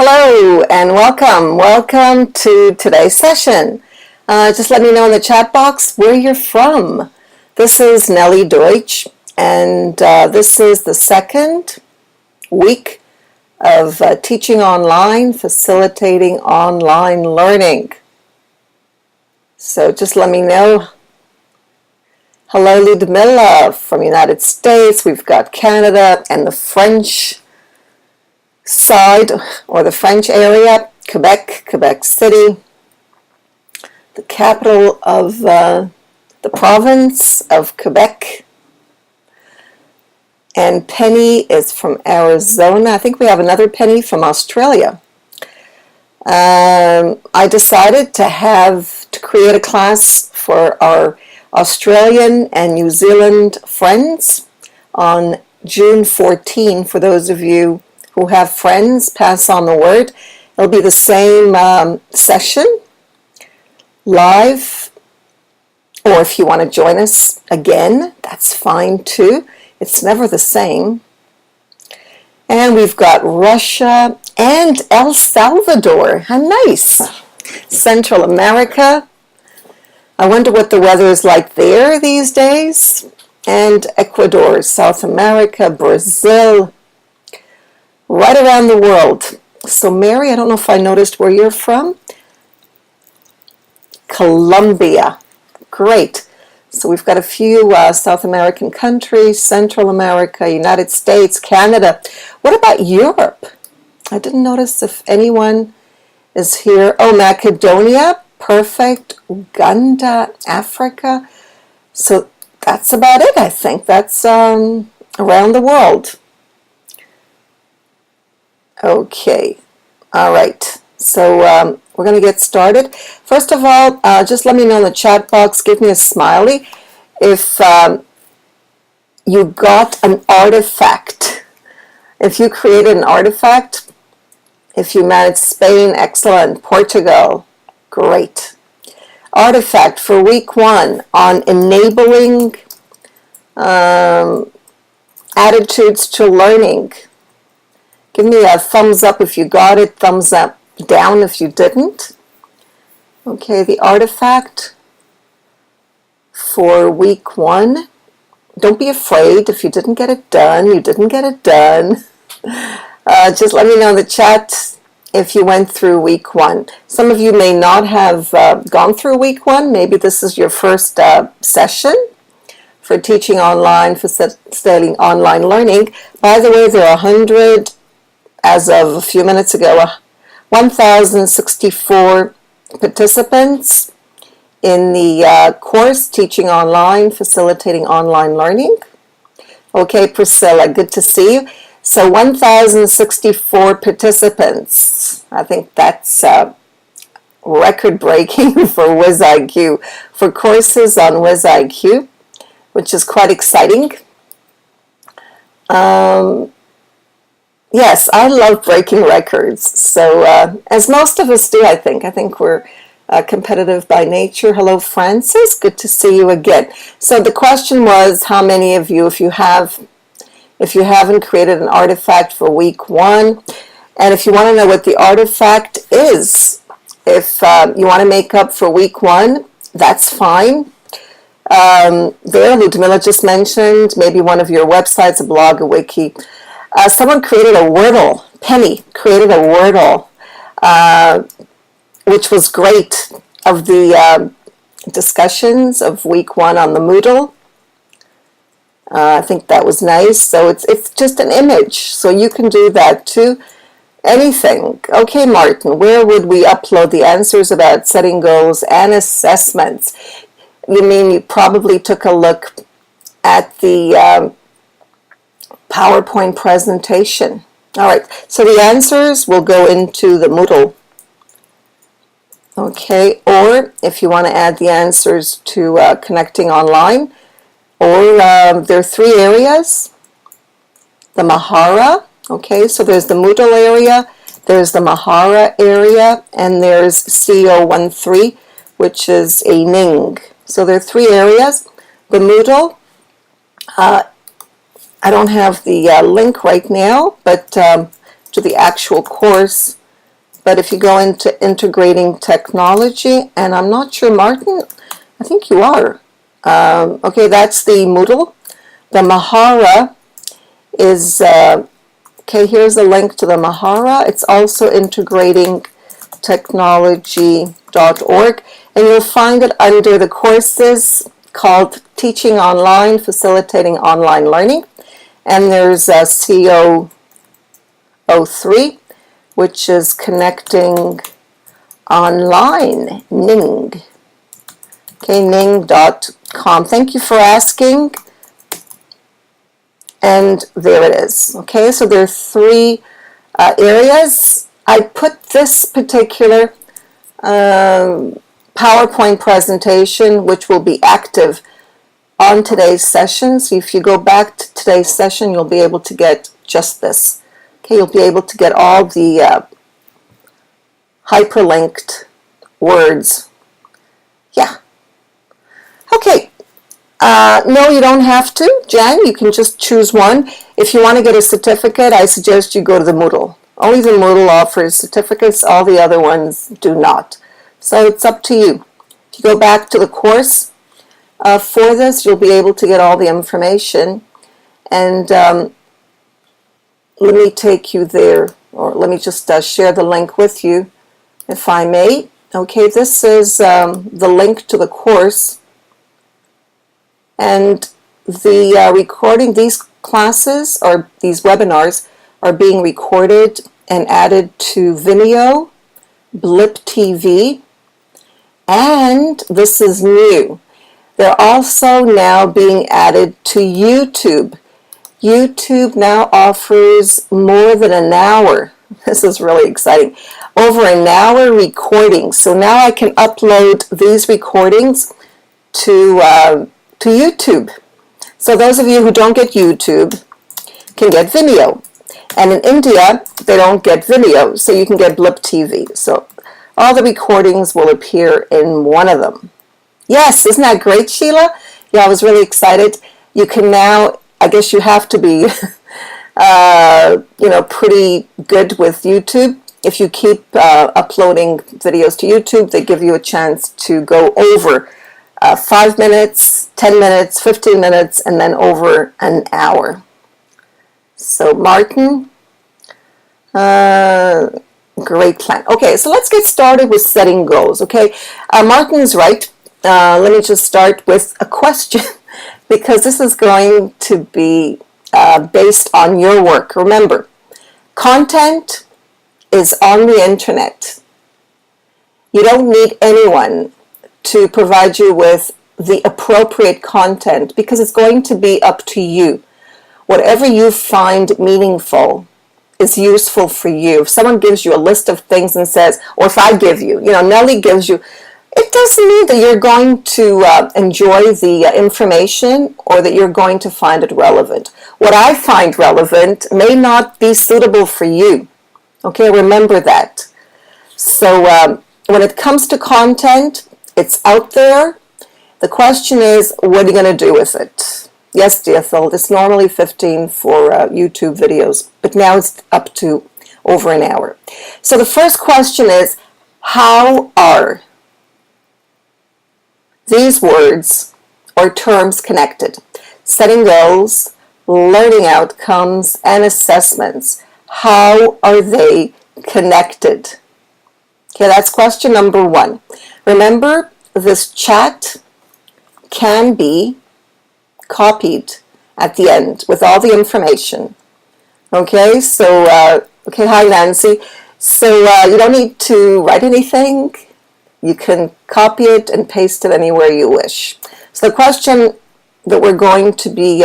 Hello and welcome. Welcome to today's session. Just let me know in the chat box where you're from. This is Nellie Deutsch, and this is the second week of teaching online, facilitating online learning. So just let me know. Hello, Ludmilla from the United States. We've got Canada and the French side, or the French area, Quebec City, the capital of the province of Quebec. And Penny is from Arizona. I think we have another Penny from Australia. I decided to create a class for our Australian and New Zealand friends on June 14. For those of you who have friends, pass on the word. It'll be the same session, live, or if you want to join us again, that's fine too. It's never the same. And we've got Russia and El Salvador. How nice. Central America. I wonder what the weather is like there these days. And Ecuador, South America, Brazil, right around the world. So Mary, I don't know if I noticed where you're from. Colombia. Great. So we've got a few South American countries, Central America, United States, Canada. What about Europe? I didn't notice if anyone is here. Oh, Macedonia. Perfect. Uganda, Africa. So that's about it, I think. That's around the world. Okay. All right. So we're going to get started. First of all, just let me know in the chat box. Give me a smiley if you got an artifact. If you created an artifact, if you managed Spain, excellent. Portugal, great. Artifact for week 1 on enabling attitudes to learning. Give me a thumbs up if you got it, thumbs up down if you didn't. Okay, the artifact for week 1. Don't be afraid if you didn't get it done. You didn't get it done. Just let me know in the chat if you went through week 1. Some of you may not have gone through week 1. Maybe this is your first session for teaching online, facilitating online learning. By the way, there are 100, as of a few minutes ago, 1,064 participants in the course Teaching Online, Facilitating Online Learning. Okay, Priscilla, good to see you. So 1,064 participants. I think that's record-breaking for WizIQ, for courses on WizIQ, which is quite exciting. Yes, I love breaking records. So, as most of us do, I think we're competitive by nature. Hello, Francis. Good to see you again. So the question was, how many of you, if you haven't created an artifact for week 1, and if you want to know what the artifact is, if you want to make up for week 1, that's fine. There, Ludmilla just mentioned maybe one of your websites, a blog, a wiki. Someone created a Wordle. Penny created a Wordle, which was great, of the discussions of week 1 on the Moodle. I think that was nice. So it's just an image. So you can do that too. Anything. Okay, Martin, where would we upload the answers about setting goals and assessments? You mean you probably took a look at the PowerPoint presentation. All right, so the answers will go into the Moodle. Okay, or if you want to add the answers to Connecting Online, or there are 3 areas. The Mahara, okay, so there's the Moodle area, there's the Mahara area, and there's CO13, which is a Ning. So there are 3 areas. The Moodle, I don't have the link right now, but to the actual course, But if you go into integrating technology, and I'm not sure, Martin, I think you are. Okay, that's the Moodle. The Mahara is, okay, here's a link to the Mahara. It's also integrating technology.org, and you'll find it under the courses called Teaching Online, Facilitating Online Learning, and there's CO03, which is connecting online, Ning. Okay, ning.com. Thank you for asking. And there it is. Okay, so there are three areas. I put this particular PowerPoint presentation, which will be active on today's session. So if you go back to today's session, you'll be able to get just this. Okay, you'll be able to get all the hyperlinked words. Yeah. Okay. No, you don't have to, Jen. You can just choose one. If you want to get a certificate, I suggest you go to the Moodle. Only the Moodle offers certificates. All the other ones do not. So it's up to you. If you go back to the course for this, you'll be able to get all the information. And let me take you there, or let me just share the link with you, if I may. Okay, this is the link to the course. And the recording, these classes or these webinars are being recorded and added to Vimeo, Blip TV, and this is new. They're also now being added to YouTube. YouTube now offers more than an hour. This is really exciting. Over an hour recording. So now I can upload these recordings to YouTube. So those of you who don't get YouTube can get Vimeo. And in India, they don't get Vimeo, so you can get Blip TV. So all the recordings will appear in one of them. Yes, isn't that great, Sheila? Yeah, I was really excited. You can now, I guess you have to be, pretty good with YouTube. If you keep uploading videos to YouTube, they give you a chance to go over 5 minutes, 10 minutes, 15 minutes, and then over an hour. So Martin, great plan. Okay, so let's get started with setting goals. Okay, Martin is right. Let me just start with a question because this is going to be based on your work. Remember, content is on the internet. You don't need anyone to provide you with the appropriate content because it's going to be up to you. Whatever you find meaningful is useful for you. If someone gives you a list of things and says, or if I give you, Nellie gives you, it doesn't mean that you're going to enjoy the information or that you're going to find it relevant. What I find relevant may not be suitable for you. Okay, remember that. So when it comes to content, it's out there. The question is, what are you going to do with it? Yes, dear Phil, it's normally 15 for YouTube videos, but now it's up to over an hour. So the first question is, how are these words or terms connected? Setting goals, learning outcomes, and assessments. How are they connected? Okay, that's question number one. Remember, this chat can be copied at the end with all the information. Okay, so, hi Nancy. So you don't need to write anything. You can copy it and paste it anywhere you wish. So the question that we're going to be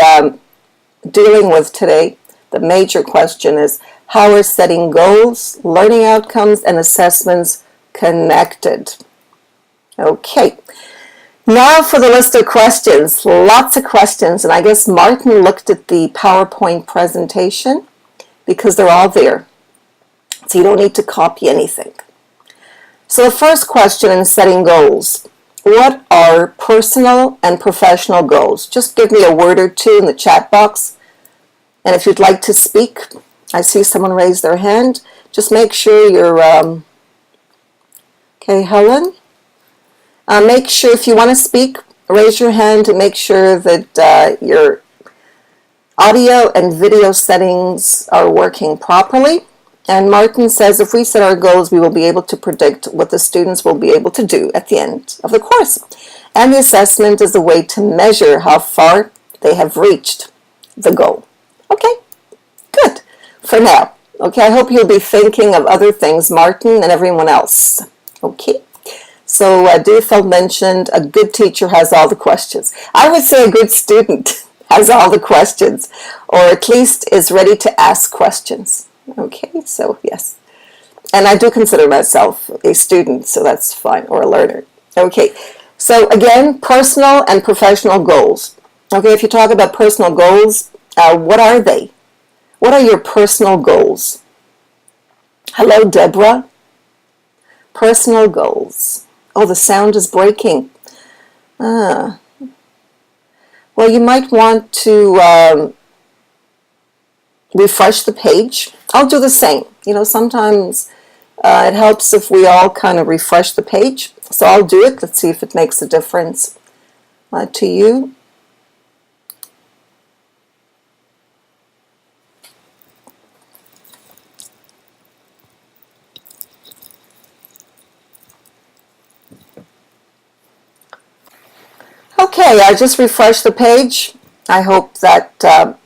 dealing with today, the major question is, how are setting goals, learning outcomes, and assessments connected? Okay. Now for the list of questions. Lots of questions, and I guess Martin looked at the PowerPoint presentation because they're all there. So you don't need to copy anything. So the first question in setting goals. What are personal and professional goals? Just give me a word or two in the chat box. And if you'd like to speak, I see someone raise their hand. Just make sure you're, okay, Helen. Make sure if you want to speak, raise your hand and make sure that your audio and video settings are working properly. And Martin says if we set our goals, we will be able to predict what the students will be able to do at the end of the course. And the assessment is a way to measure how far they have reached the goal. Okay, good for now. Okay, I hope you'll be thinking of other things, Martin and everyone else. Okay, so Deerfeld mentioned a good teacher has all the questions. I would say a good student has all the questions, or at least is ready to ask questions. Okay, so yes. And I do consider myself a student, so that's fine, or a learner. Okay, so again, personal and professional goals. Okay, if you talk about personal goals, what are they? What are your personal goals? Hello, Deborah. Personal goals. Oh, the sound is breaking. Well, you might want to refresh the page. I'll do the same. You know, sometimes it helps if we all kind of refresh the page. So I'll do it. Let's see if it makes a difference to you. Okay, I just refreshed the page. I hope that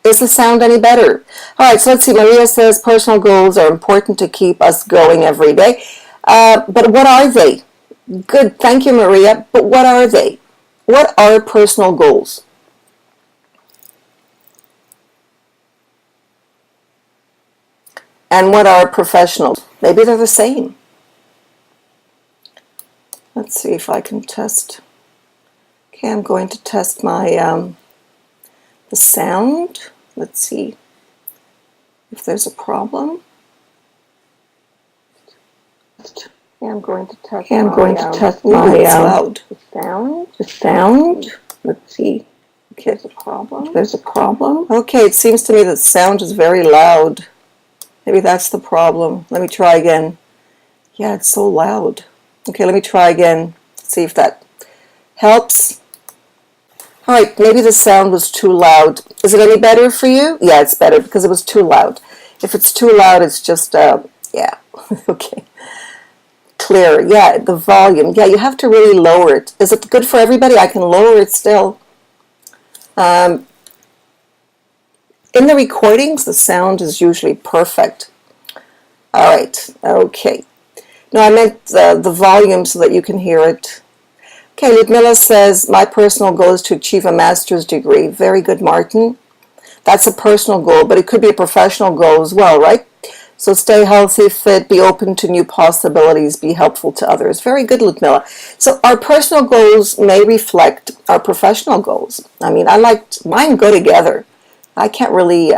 is the sound any better? All right, so let's see. Maria says personal goals are important to keep us going every day. But what are they? Good, thank you, Maria. But what are they? What are personal goals? And what are professional? Maybe they're the same. Let's see if I can test. Okay, I'm going to test my the sound. Let's see if there's a problem. I'm going to test the sound. Let's see. Okay, there's a problem. There's a problem. Okay, it seems to me that the sound is very loud. Maybe that's the problem. Let me try again. Yeah, it's so loud. Okay, let me try again. See if that helps. All right, maybe the sound was too loud. Is it any better for you? Yeah, it's better because it was too loud. If it's too loud, it's just, yeah, okay. Clear, yeah, the volume. Yeah, you have to really lower it. Is it good for everybody? I can lower it still. In the recordings, the sound is usually perfect. All right, okay. No, I meant the volume so that you can hear it. Okay, Ludmilla says, my personal goal is to achieve a master's degree. Very good, Martin. That's a personal goal, but it could be a professional goal as well, right? So stay healthy, fit, be open to new possibilities, be helpful to others. Very good, Ludmilla. So our personal goals may reflect our professional goals. I mean, mine go together. I can't really,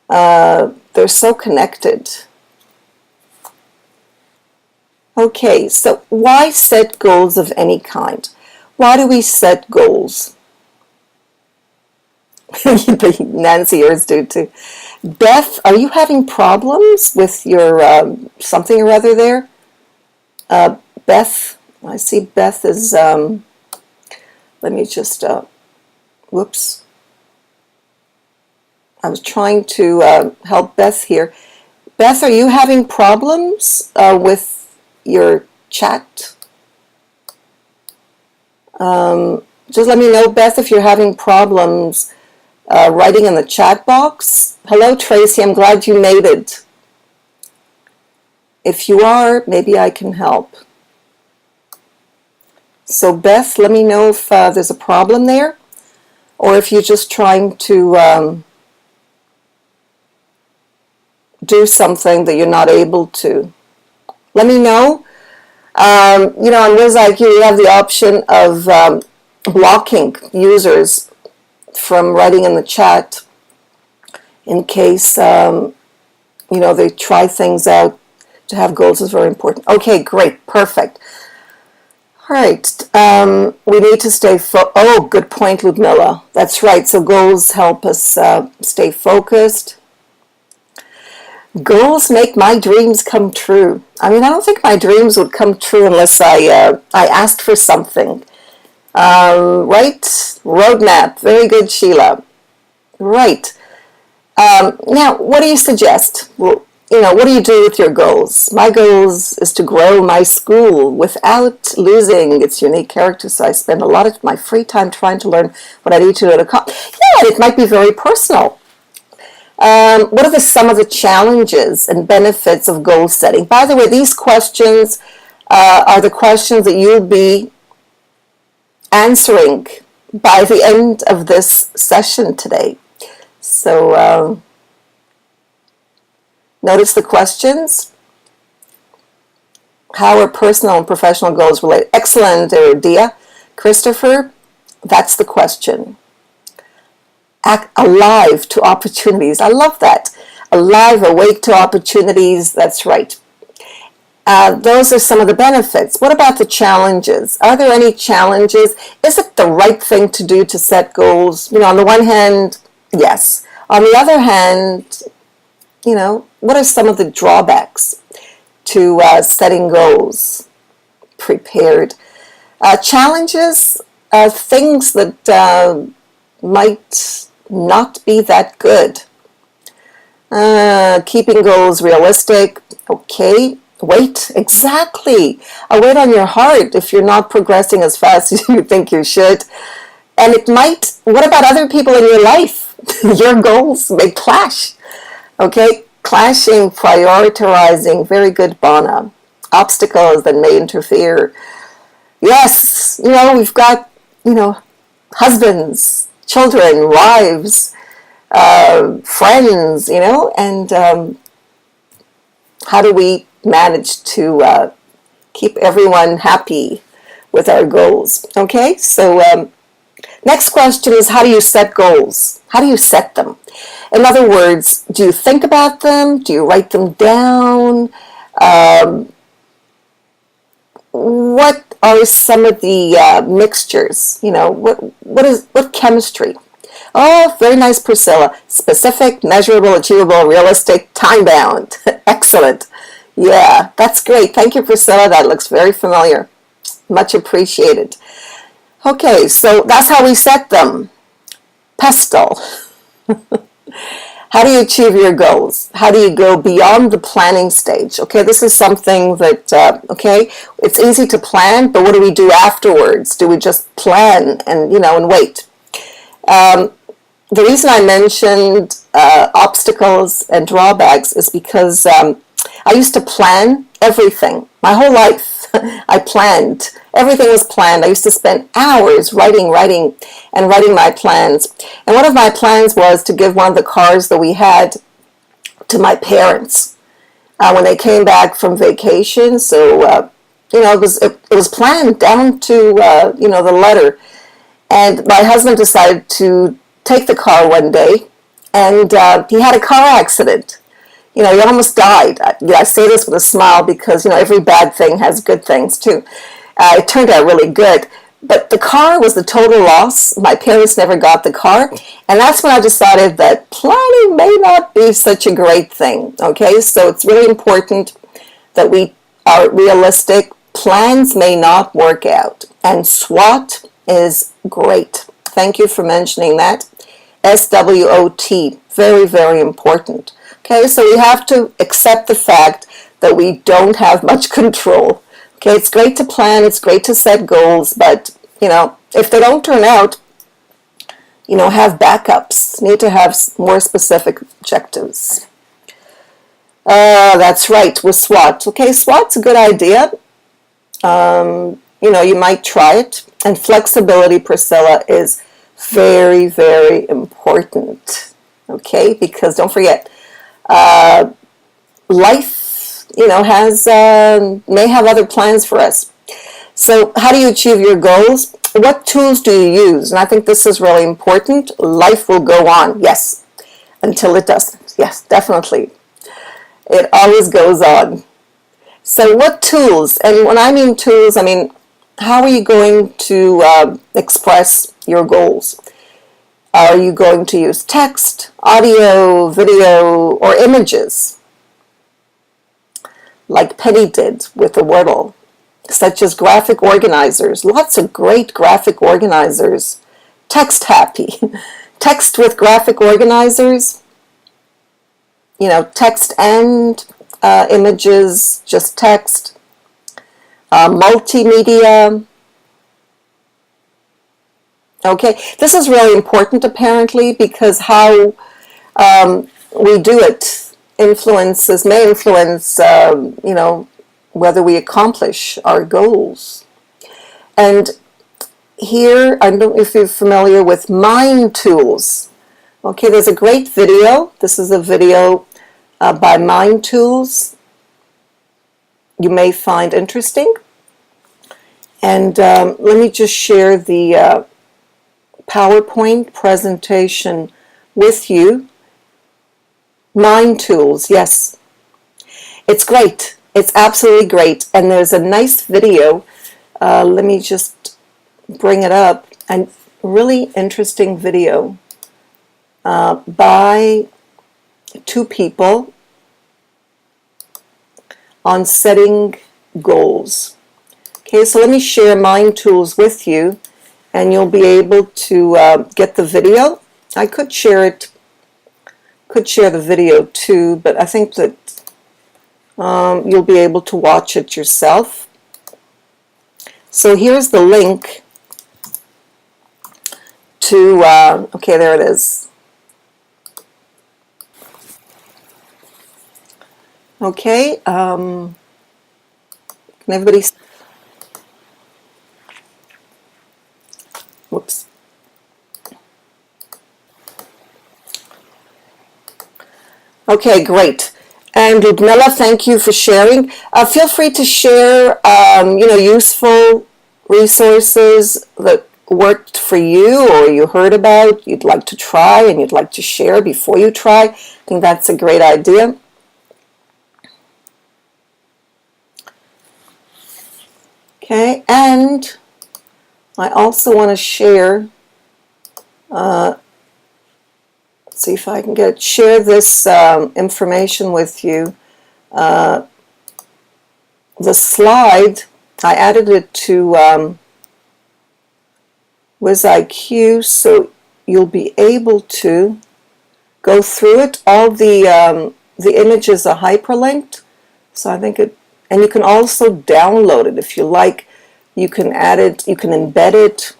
they're so connected. Okay, so why set goals of any kind? Why do we set goals? Nancy, yours do too. Beth, are you having problems with your something or other there? Beth, I see Beth is, let me just, whoops. I was trying to help Beth here. Beth, are you having problems with your chat? Just let me know, Beth, if you're having problems writing in the chat box. Hello, Tracy. I'm glad you made it. If you are, maybe I can help. So, Beth, let me know if there's a problem there, or if you're just trying to do something that you're not able to. Let me know. You know, on WizIQ, you have the option of blocking users from writing in the chat in case, you know, they try things out. To have goals is very important. Okay, great, perfect. All right, we need to stay oh, good point, Ludmilla. That's right, so goals help us stay focused. Goals make my dreams come true. I mean, I don't think my dreams would come true unless I asked for something. Right? Roadmap. Very good, Sheila. Right. Now, what do you suggest? Well, what do you do with your goals? My goals is to grow my school without losing its unique character. So I spend a lot of my free time trying to learn what I need to do to accomplish. Yeah, it might be very personal. What are some of the challenges and benefits of goal setting? By the way, these questions are the questions that you'll be answering by the end of this session today. So notice the questions. How are personal and professional goals related? Excellent, Dia. Christopher, that's the question. Act alive to opportunities. I love that. Alive, awake to opportunities. That's right. Those are some of the benefits. What about the challenges? Are there any challenges? Is it the right thing to do to set goals? On the one hand, yes. On the other hand, what are some of the drawbacks to setting goals? Prepared. Challenges are things that might not be that good. Keeping goals realistic. Okay. Weight. Exactly. A weight on your heart if you're not progressing as fast as you think you should. And what about other people in your life? Your goals may clash. Okay. Clashing, prioritizing. Very good, Bana. Obstacles that may interfere. Yes. We've got, husbands, children, wives, friends, and how do we manage to keep everyone happy with our goals? Okay, so next question is, how do you set goals? How do you set them? In other words, do you think about them? Do you write them down? What are some of the mixtures? What chemistry? Oh, very nice, Priscilla. Specific, measurable, achievable, realistic, time-bound. Excellent. Yeah, that's great. Thank you, Priscilla. That looks very familiar. Much appreciated. Okay, so that's how we set them. Pestle. How do you achieve your goals? How do you go beyond the planning stage? Okay, this is something that, it's easy to plan, but what do we do afterwards? Do we just plan and wait? The reason I mentioned obstacles and drawbacks is because I used to plan everything. My whole life, I planned. Everything was planned. I used to spend hours writing my plans. And one of my plans was to give one of the cars that we had to my parents when they came back from vacation. So, it was planned down to, the letter. And my husband decided to take the car one day, and he had a car accident. He almost died. I say this with a smile because, every bad thing has good things too. It turned out really good. But the car was the total loss. My parents never got the car. And that's when I decided that planning may not be such a great thing. Okay, so it's really important that we are realistic. Plans may not work out. And SWOT is great. Thank you for mentioning that. SWOT, very, very important. Okay, so we have to accept the fact that we don't have much control. Okay, it's great to plan, it's great to set goals, but, if they don't turn out, have backups. Need to have more specific objectives. That's right, with SWOT. Okay, SWOT's a good idea. You might try it. And flexibility, Priscilla, is very, very important. Okay, because don't forget, life, may have other plans for us. So how do you achieve your goals? What tools do you use? And I think this is really important. Life will go on, yes, until it doesn't. Yes, definitely. It always goes on. So what tools? And when I mean tools, I mean, how are you going to express your goals? Are you going to use text, audio, video, or images? like Penny did with the Wordle, such as graphic organizers. Lots of great graphic organizers. Text happy. Text with graphic organizers. You know, text and images, just text. Multimedia. Okay, this is really important apparently because how we do it may influence, you know, whether we accomplish our goals. And here, I don't know if you're familiar with Mind Tools. Okay, there's a great video. This is a video by Mind Tools you may find interesting. And let me just share the PowerPoint presentation with you. Mind Tools, yes. It's great. It's absolutely great. And there's a nice video. Let me just bring it up. A really interesting video by two people on setting goals. Okay, so let me share Mind Tools with you, and you'll be able to get the video. I could share the video too, but I think that you'll be able to watch it yourself. So here's the link to, okay, there it is. Okay, can everybody, whoops. Okay, great. And Ludmilla, thank you for sharing. Feel free to share, you know, useful resources that worked for you or you heard about, you'd like to try and you'd like to share before you try. I think that's a great idea. Okay, and I also want to share, let's see if I can share this information with you. The slide, I added it to WizIQ, so you'll be able to go through it. All the images are hyperlinked, so I think it, and you can also download it if you like. You can add it, you can embed it.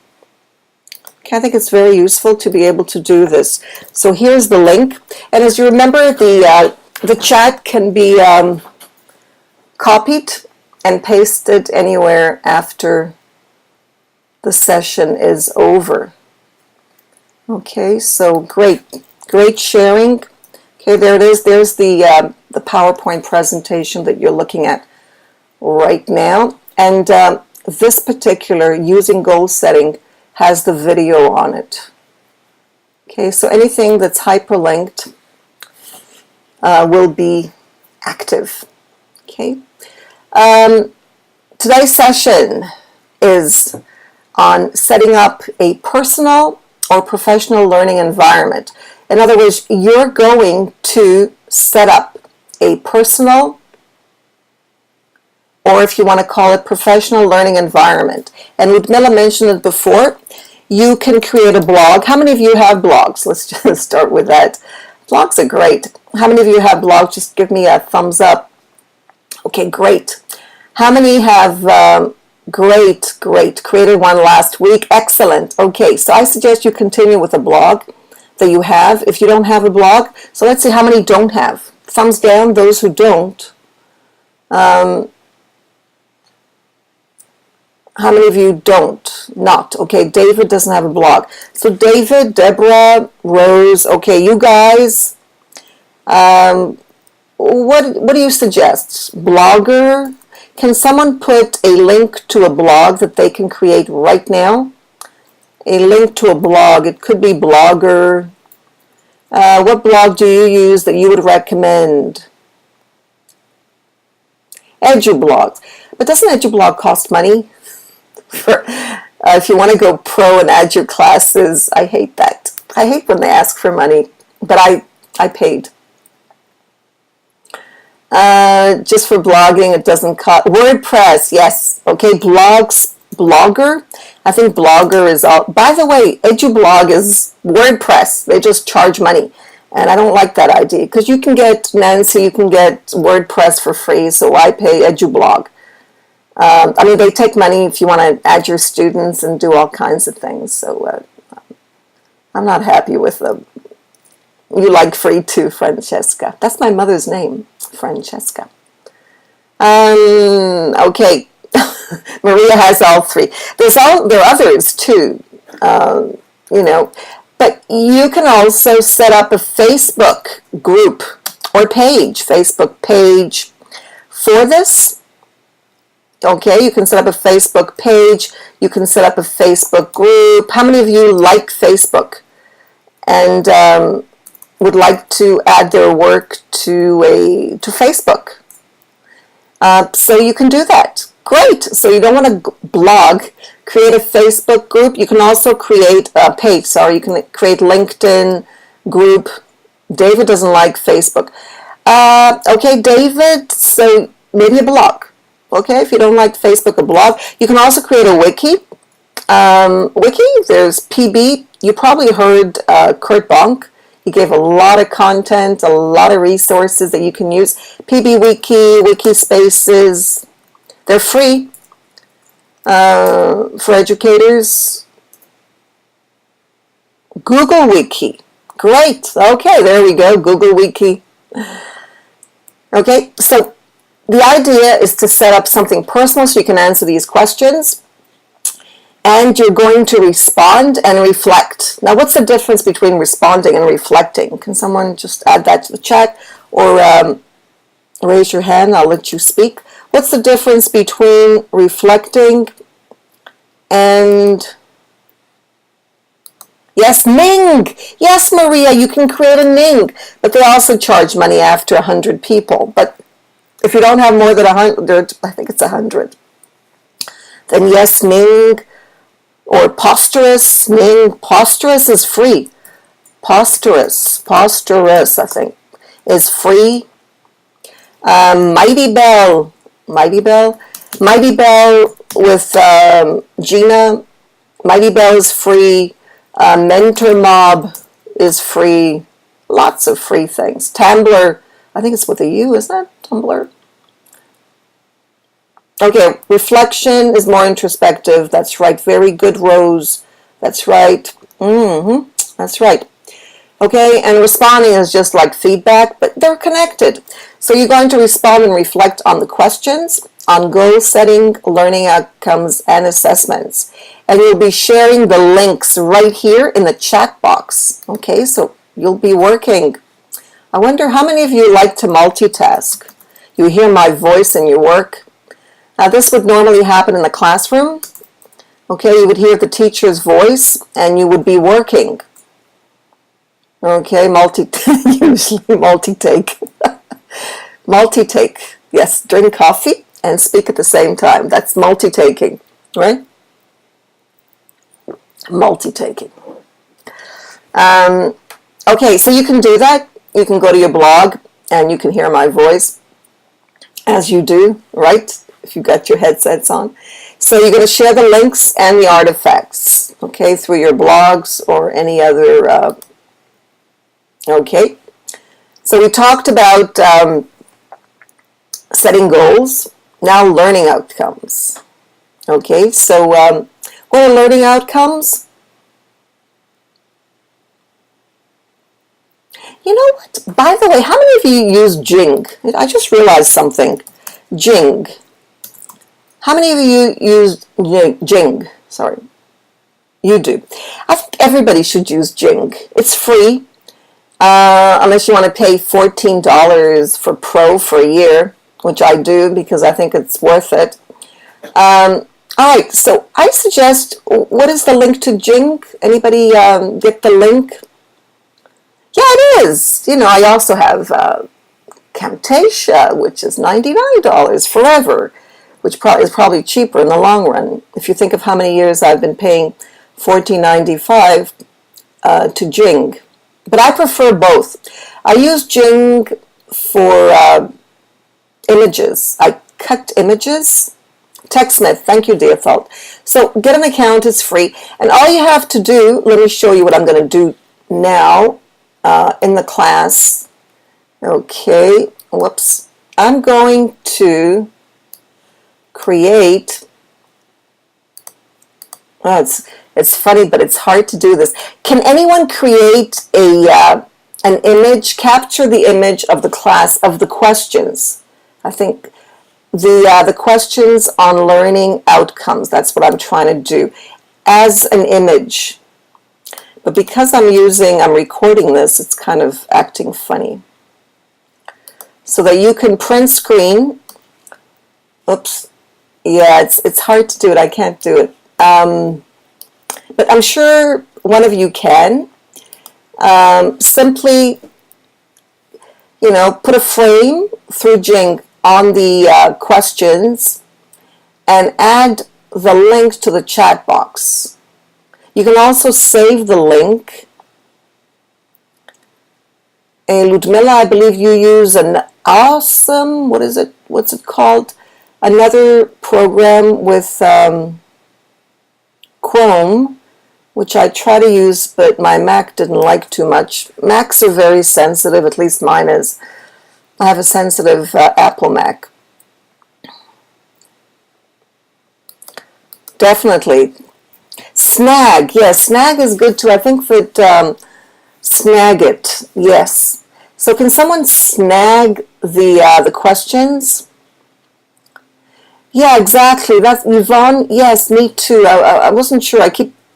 Okay, I think it's very useful to be able to do this. So here's the link, and as you remember, the chat can be copied and pasted anywhere after the session is over. Okay, so great sharing. Okay, there it is. There's the PowerPoint presentation that you're looking at right now, and this particular using goal setting has the video on it. Okay, so anything that's hyperlinked will be active. Okay, today's session is on setting up a personal or professional learning environment. In other words, you're going to set up a personal, or if you want to call it professional learning environment. And Ludmilla mentioned it before, you can create a blog. How many of you have blogs? Let's just start with that. Blogs are great. How many of you have blogs? Just give me a thumbs up. Okay, great. How many have great, created one last week? Excellent. Okay, so I suggest you continue with a blog that you have if you don't have a blog. So let's see how many don't have. Thumbs down, those who don't. How many of you don't? Not. Okay, David doesn't have a blog. So David, Deborah, Rose, okay, you guys, what do you suggest? Blogger? Can someone put a link to a blog that they can create right now? A link to a blog. It could be Blogger. What blog do you use that you would recommend? EduBlog. But doesn't EduBlog cost money? If you want to go pro and add your classes, I hate that. I hate when they ask for money, but I paid. Just for blogging, it doesn't cost. WordPress, yes. Okay, Blogger. I think Blogger is all. By the way, EduBlog is WordPress. They just charge money. And I don't like that idea because you can get, Nancy, you can get WordPress for free, so I pay EduBlog. I mean, they take money if you want to add your students and do all kinds of things. So I'm not happy with them. You like free too, Francesca. That's my mother's name, Francesca. Okay. Maria has all three. There are others too, you know. But you can also set up a Facebook group or page, Facebook page for this. Okay, you can set up a Facebook page. You can set up a Facebook group. How many of you like Facebook and would like to add their work to Facebook? So you can do that. Great. So you don't want to blog. Create a Facebook group. You can also create a page. Sorry, you can create LinkedIn group. David doesn't like Facebook. Okay, David. So maybe a blog. Okay, if you don't like Facebook, a blog. You can also create a wiki. There's PB. You probably heard Kurt Bonk. He gave a lot of content, a lot of resources that you can use. PB Wiki, Wiki Spaces. They're free for educators. Google Wiki. Great. Okay, there we go. Google Wiki. Okay, so the idea is to set up something personal so you can answer these questions. And you're going to respond and reflect. Now, what's the difference between responding and reflecting? Can someone just add that to the chat? Or raise your hand, I'll let you speak. What's the difference between reflecting and... Yes, Ning! Yes, Maria, you can create a Ning. But they also charge money after 100 people. But if you don't have more than 100, I think it's 100. Then yes, Ning. Or Posterous. Ning. Posterous is free. Posterous, I think, is free. Mighty Bell with Gina. Mighty Bell is free. Mentor Mob is free. Lots of free things. Tumblr, I think it's with a U, isn't it? Tumblr. Okay, reflection is more introspective. That's right. Very good, Rose. That's right. That's right. Okay, and responding is just like feedback, but they're connected. So you're going to respond and reflect on the questions, on goal setting, learning outcomes, and assessments. And you'll be sharing the links right here in the chat box. Okay, so you'll be working. I wonder how many of you like to multitask? You hear my voice in your work. Now, this would normally happen in the classroom. Okay, you would hear the teacher's voice and you would be working. Okay, usually multi-take. Multi-take. Yes, drink coffee and speak at the same time. That's multi-taking, right? Multi-taking. Okay, so you can do that. You can go to your blog and you can hear my voice as you do, right? If you've got your headsets on. So you're going to share the links and the artifacts, okay, through your blogs or any other, okay. So we talked about setting goals, now learning outcomes. Okay, so what are learning outcomes? You know what? By the way, how many of you use Jing? I just realized something. Jing. How many of you use Jing? Sorry. You do. I think everybody should use Jing. It's free. Unless you want to pay $14 for Pro for a year, which I do because I think it's worth it. All right, so I suggest, what is the link to Jing? Anybody get the link? Yeah, it is. You know, I also have Camtasia, which is $99 forever, which is probably cheaper in the long run. If you think of how many years I've been paying $14.95 to Jing. But I prefer both. I use Jing for images. I cut images. TechSmith, thank you, default. So get an account, it's free. And all you have to do, let me show you what I'm going to do now in the class. Okay, whoops. I'm going to create, oh, it's funny, but it's hard to do this. Can anyone create an image, capture the image of the class, of the questions? I think the questions on learning outcomes, that's what I'm trying to do, as an image. But because I'm recording this, it's kind of acting funny. So that you can print screen. Oops. Yeah, it's hard to do it. I can't do it. But I'm sure one of you can. Simply, put a frame through Jing on the questions and add the link to the chat box. You can also save the link. Ludmila, I believe you use an awesome, what's it called? Another program with Chrome, which I try to use, but my Mac didn't like too much. Macs are very sensitive, at least mine is. I have a sensitive Apple Mac. Definitely. Snag, yes, Snag is good too. I think that Snagit, yes. So can someone snag the questions? Yeah, exactly. That's Yvonne. Yes, me too. I wasn't sure.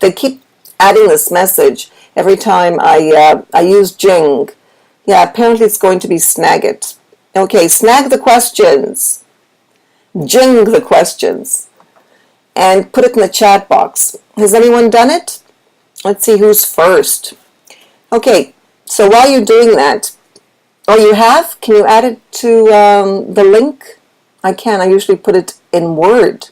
They keep adding this message every time I use Jing. Yeah, apparently it's going to be Snagit. Okay, snag the questions. Jing the questions. And put it in the chat box. Has anyone done it? Let's see who's first. Okay, so while you're doing that, oh, you have? Can you add it to the link? I can. I usually put it in Word.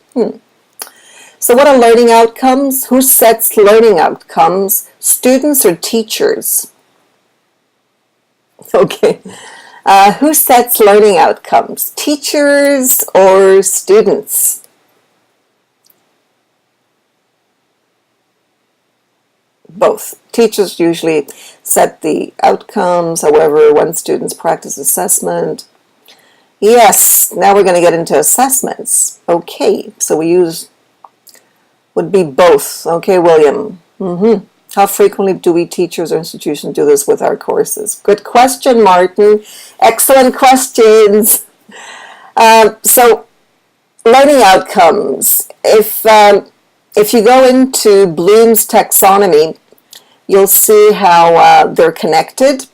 So what are learning outcomes? Who sets learning outcomes? Students or teachers? Okay. Who sets learning outcomes? Teachers or students? Both. Teachers usually set the outcomes, however, when students practice assessment. Yes, now we're going to get into assessments. Okay, so would be both. Okay, William. How frequently do we teachers or institutions do this with our courses? Good question, Martin. Excellent questions. So, learning outcomes. If you go into Bloom's taxonomy, you'll see how they're connected.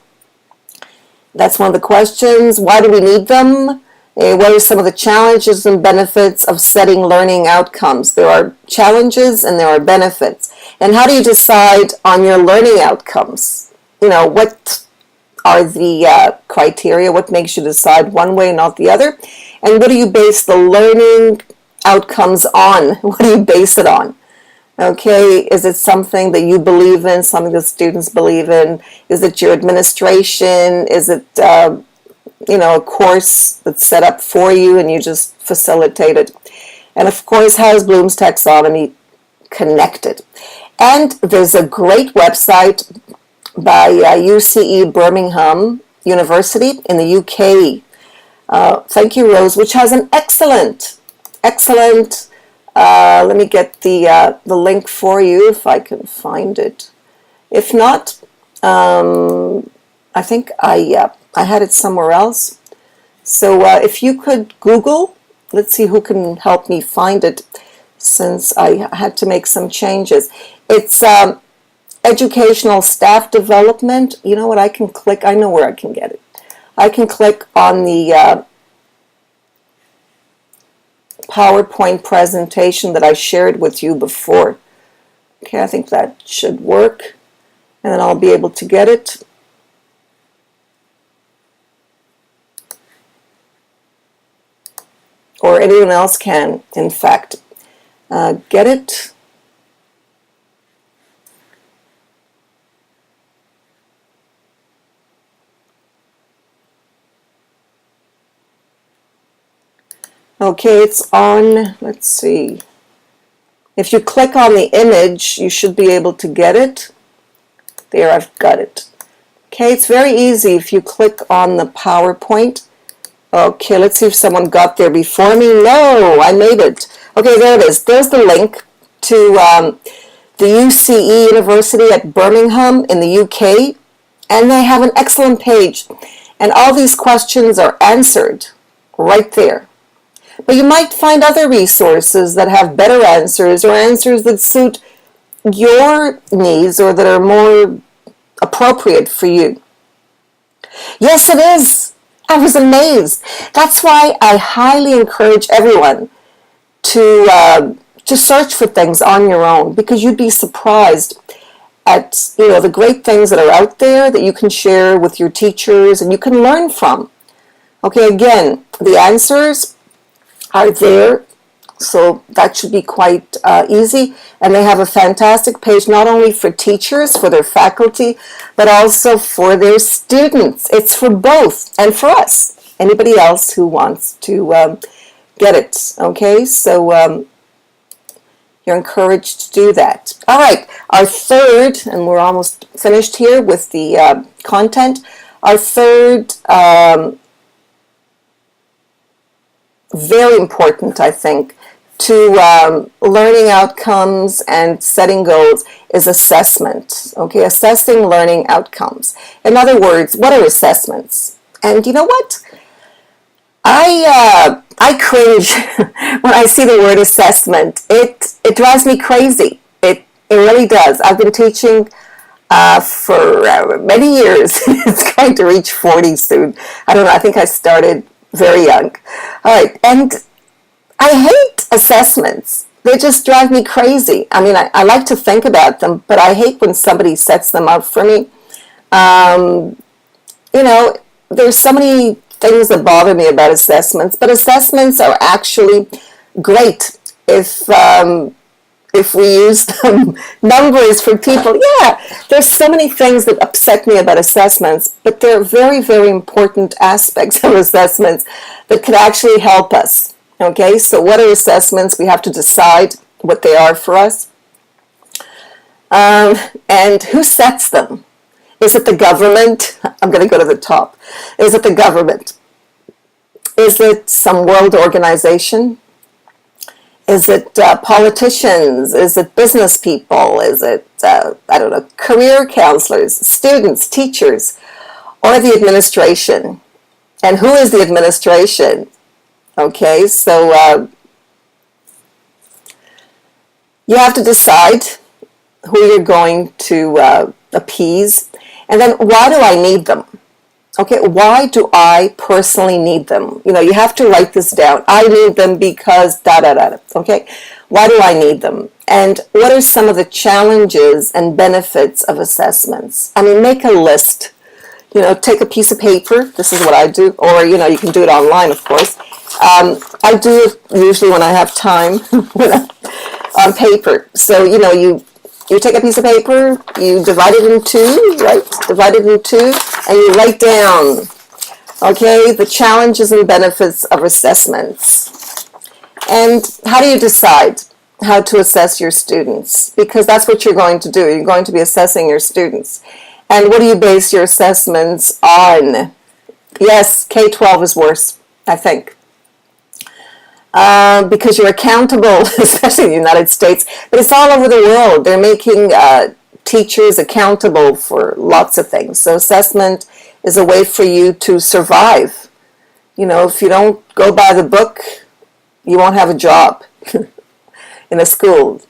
That's one of the questions. Why do we need them? What are some of the challenges and benefits of setting learning outcomes? There are challenges and there are benefits. And how do you decide on your learning outcomes? What are the criteria? What makes you decide one way and not the other? And what do you base the learning outcomes on? What do you base it on? Okay, is it something that you believe in, something that students believe in? Is it your administration? Is it, a course that's set up for you and you just facilitate it? And of course, how is Bloom's taxonomy connected? And there's a great website by UCE Birmingham University in the UK. Thank you, Rose, which has an excellent, let me get the link for you if I can find it. If not, I think I had it somewhere else. So if you could Google, let's see who can help me find it, since I had to make some changes. It's educational staff development. You know what? I can click. I know where I can get it. I can click on the PowerPoint presentation that I shared with you before. Okay, I think that should work. And then I'll be able to get it. Or anyone else can, in fact, get it. Okay, it's on, let's see. If you click on the image, you should be able to get it. There, I've got it. Okay, it's very easy if you click on the PowerPoint. Okay, let's see if someone got there before me. No, I made it. Okay, there it is. There's the link to the UCE University at Birmingham in the UK, and they have an excellent page. And all these questions are answered right there. But you might find other resources that have better answers or answers that suit your needs or that are more appropriate for you. Yes, it is. I was amazed. That's why I highly encourage everyone to search for things on your own, because you'd be surprised at the great things that are out there that you can share with your teachers and you can learn from. Okay, again, the answers are there, so that should be quite easy. And they have a fantastic page not only for teachers, for their faculty, but also for their students. It's for both, and for us, anybody else who wants to get it. Okay, so you're encouraged to do that. All right, our third, and we're almost finished here with the content, our third very important, I think, to learning outcomes and setting goals is assessment. Okay, assessing learning outcomes. In other words, what are assessments? And you know what? I cringe when I see the word assessment. It drives me crazy. It really does. I've been teaching for many years. It's going to reach 40 soon. I don't know. I think I started very young. All right, and I hate assessments. They just drive me crazy. I mean, I like to think about them, but I hate when somebody sets them up for me. There's so many things that bother me about assessments, but assessments are actually great if we use them numbers for people. Yeah, there's so many things that upset me about assessments, but they're very, very important aspects of assessments that could actually help us. Okay, so what are assessments? We have to decide what they are for us. And who sets them? Is it the government? I'm going to go to the top. Is it the government? Is it some world organization? Is it politicians? Is it business people? Is it, career counselors, students, teachers, or the administration? And who is the administration? Okay, so you have to decide who you're going to appease. And then, why do I need them? Okay, why do I personally need them? You have to write this down. I need them because da-da-da. Okay, why do I need them? And what are some of the challenges and benefits of assessments? I mean, make a list. Take a piece of paper. This is what I do. Or, you can do it online, of course. I do it usually when I have time on paper. So, you take a piece of paper, you divide it in two, right? Divide it in two, and you write down, okay, the challenges and benefits of assessments. And how do you decide how to assess your students? Because that's what you're going to do. You're going to be assessing your students. And what do you base your assessments on? Yes, K-12 is worse, I think. Because you're accountable, especially in the United States, but it's all over the world. They're making teachers accountable for lots of things. So assessment is a way for you to survive. If you don't go by the book, you won't have a job in a school.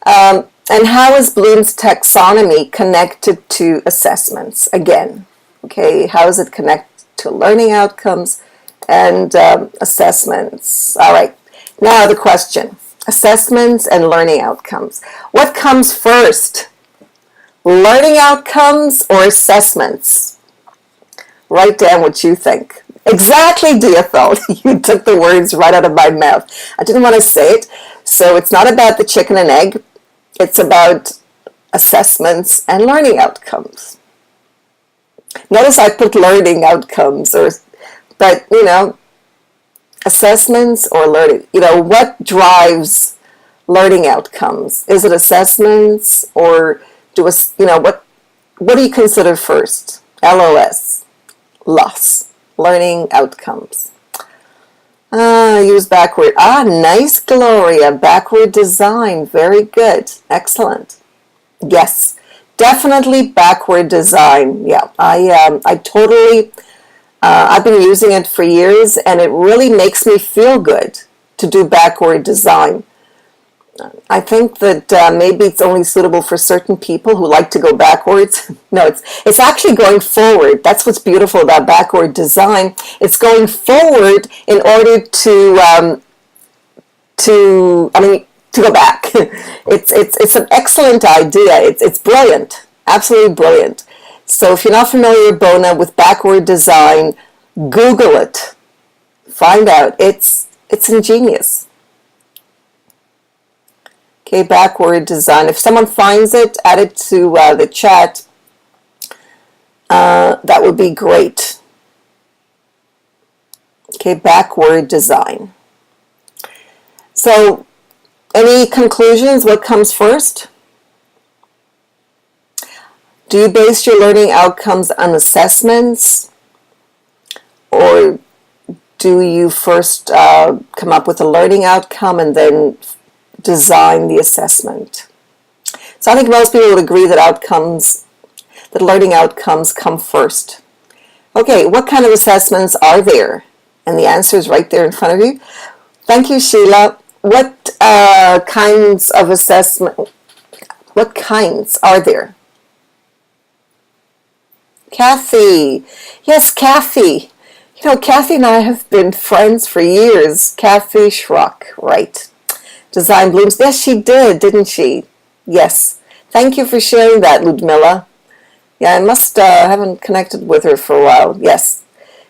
And how is Bloom's taxonomy connected to assessments? Again, okay, how is it connected to learning outcomes and assessments? All right, now the question, assessments and learning outcomes. What comes first, learning outcomes or assessments? Write down what you think. Exactly, Deothel. You took the words right out of my mouth. I didn't want to say it. So it's not about the chicken and egg. It's about assessments and learning outcomes. Notice I put learning outcomes, but assessments or learning? What drives learning outcomes? Is it assessments, or what do you consider first? LOS, loss, learning outcomes. Use backward. Nice, Gloria. Backward design. Very good. Excellent. Yes, definitely backward design. Yeah, I totally, I've been using it for years, and it really makes me feel good to do backward design. I think that maybe it's only suitable for certain people who like to go backwards. No, it's actually going forward. That's what's beautiful about backward design. It's going forward in order to go back. It's an excellent idea. It's brilliant, absolutely brilliant. So if you're not familiar, Bona, with backward design, Google it. Find out. It's ingenious. Okay, backward design. If someone finds it, add it to the chat. That would be great. Okay, backward design. So, any conclusions? What comes first? Do you base your learning outcomes on assessments? Or do you first come up with a learning outcome and then design the assessment? So I think most people would agree that learning outcomes come first. Okay, what kind of assessments are there? And the answer is right there in front of you. Thank you, Sheila. What kinds of assessment? What kinds are there? Kathy. Yes, Kathy. Kathy and I have been friends for years. Kathy Schrock, right. Design blooms. Yes, she did, didn't she? Yes. Thank you for sharing that, Ludmilla. Yeah, I must haven't connected with her for a while. Yes.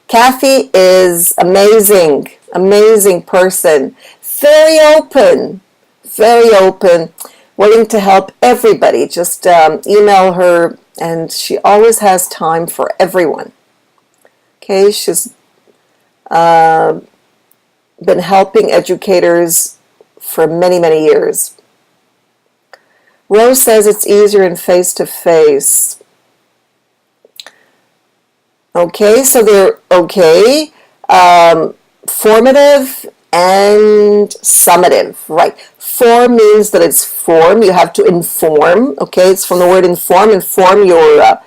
Kathy is amazing. Amazing person. Very open. Very open. Willing to help everybody. Just email her, and she always has time for everyone. Okay, she's been helping educators for many, many years. Rose says it's easier in face-to-face. Okay, so they're okay. Formative and summative, right? Form means that it's form. You have to inform. Okay, it's from the word inform. Inform your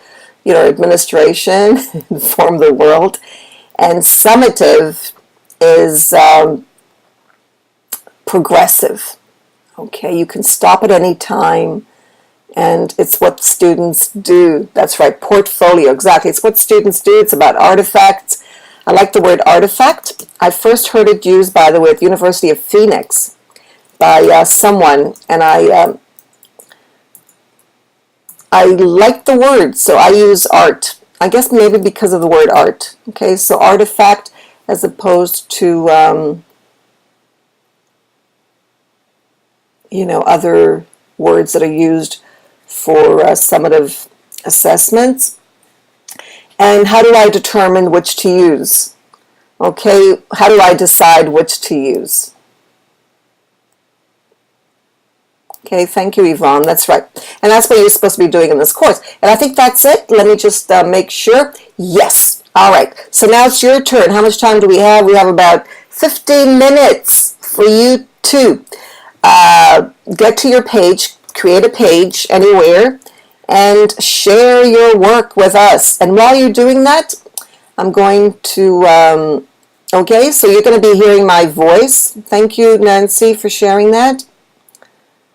administration, inform the world. And summative is progressive. Okay, you can stop at any time, and it's what students do. That's right, portfolio, exactly. It's what students do. It's about artifacts. I like the word artifact. I first heard it used, by the way, at the University of Phoenix by someone, and I like the word, so I use art. I guess maybe because of the word art. Okay, so artifact as opposed to other words that are used for summative assessments. And how do I determine which to use? Okay, how do I decide which to use? Okay, thank you, Yvonne. That's right. And that's what you're supposed to be doing in this course. And I think that's it. Let me just make sure. Yes. All right. So now it's your turn. How much time do we have? We have about 15 minutes for you to get to your page, create a page anywhere, and share your work with us. And while you're doing that, I'm going to, okay, so you're going to be hearing my voice. Thank you, Nancy, for sharing that.